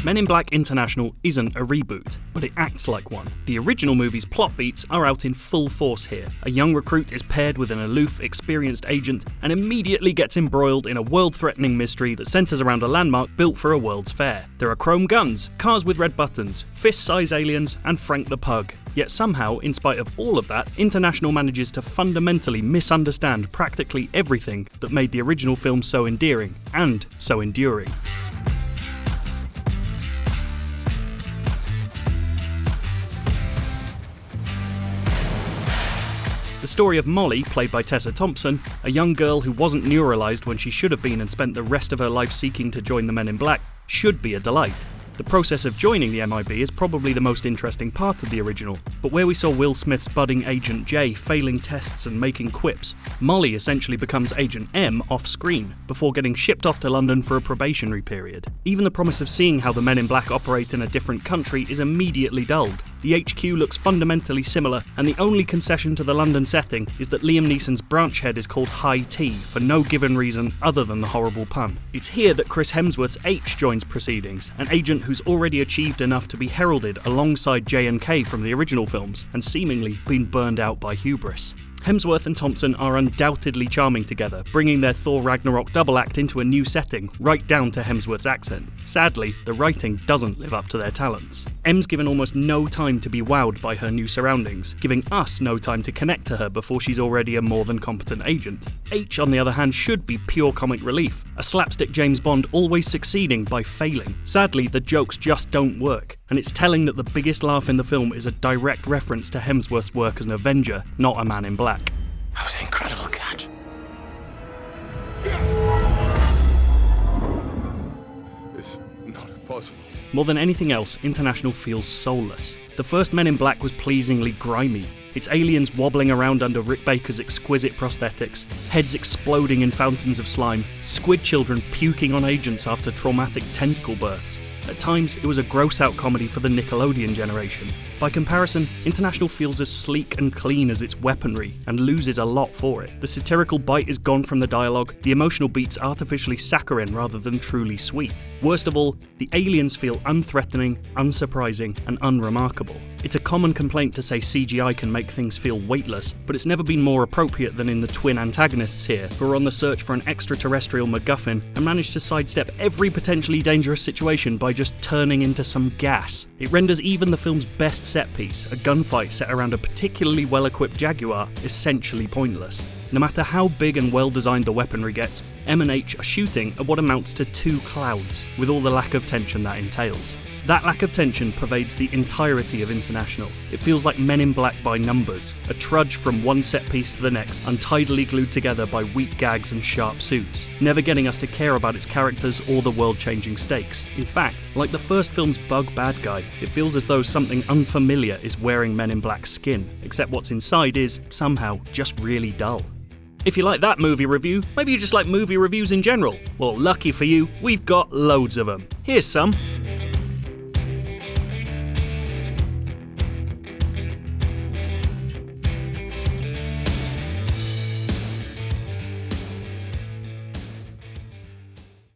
Men in Black International isn't a reboot, but it acts like one. The original movie's plot beats are out in full force here. A young recruit is paired with an aloof, experienced agent and immediately gets embroiled in a world-threatening mystery that centers around a landmark built for a world's fair. There are chrome guns, cars with red buttons, fist-size aliens, and Frank the Pug. Yet somehow, in spite of all of that, International manages to fundamentally misunderstand practically everything that made the original film so endearing and so enduring. The story of Molly, played by Tessa Thompson, a young girl who wasn't neuralized when she should have been and spent the rest of her life seeking to join the Men in Black, should be a delight. The process of joining the MIB is probably the most interesting part of the original, but where we saw Will Smith's budding Agent J failing tests and making quips, Molly essentially becomes Agent M off-screen, before getting shipped off to London for a probationary period. Even the promise of seeing how the Men in Black operate in a different country is immediately dulled. The HQ looks fundamentally similar, and the only concession to the London setting is that Liam Neeson's branch head is called High T for no given reason other than the horrible pun. It's here that Chris Hemsworth's H joins proceedings, an agent who's already achieved enough to be heralded alongside J and K from the original films, and seemingly been burned out by hubris. Hemsworth and Thompson are undoubtedly charming together, bringing their Thor Ragnarok double act into a new setting, right down to Hemsworth's accent. Sadly, the writing doesn't live up to their talents. M's given almost no time to be wowed by her new surroundings, giving us no time to connect to her before she's already a more than competent agent. H, on the other hand, should be pure comic relief, a slapstick James Bond always succeeding by failing. Sadly, the jokes just don't work, and it's telling that the biggest laugh in the film is a direct reference to Hemsworth's work as an Avenger, not a Man in Black. That was an incredible catch. It's not possible. More than anything else, International feels soulless. The first Men in Black was pleasingly grimy. Its aliens wobbling around under Rick Baker's exquisite prosthetics, heads exploding in fountains of slime, squid children puking on agents after traumatic tentacle births. At times, it was a gross-out comedy for the Nickelodeon generation. By comparison, International feels as sleek and clean as its weaponry, and loses a lot for it. The satirical bite is gone from the dialogue, the emotional beats artificially saccharine rather than truly sweet. Worst of all, the aliens feel unthreatening, unsurprising, and unremarkable. It's a common complaint to say CGI can make things feel weightless, but it's never been more appropriate than in the twin antagonists here, who are on the search for an extraterrestrial MacGuffin and manage to sidestep every potentially dangerous situation by just turning into some gas. It renders even the film's best set piece, a gunfight set around a particularly well-equipped Jaguar, essentially pointless. No matter how big and well-designed the weaponry gets, M and H are shooting at what amounts to two clouds, with all the lack of tension that entails. That lack of tension pervades the entirety of International. It feels like Men in Black by numbers, a trudge from one set piece to the next, untidily glued together by weak gags and sharp suits, never getting us to care about its characters or the world-changing stakes. In fact, like the first film's bug bad guy, it feels as though something unfamiliar is wearing Men in Black's skin, except what's inside is, somehow, just really dull. If you like that movie review, maybe you just like movie reviews in general. Well, lucky for you, we've got loads of them. Here's some.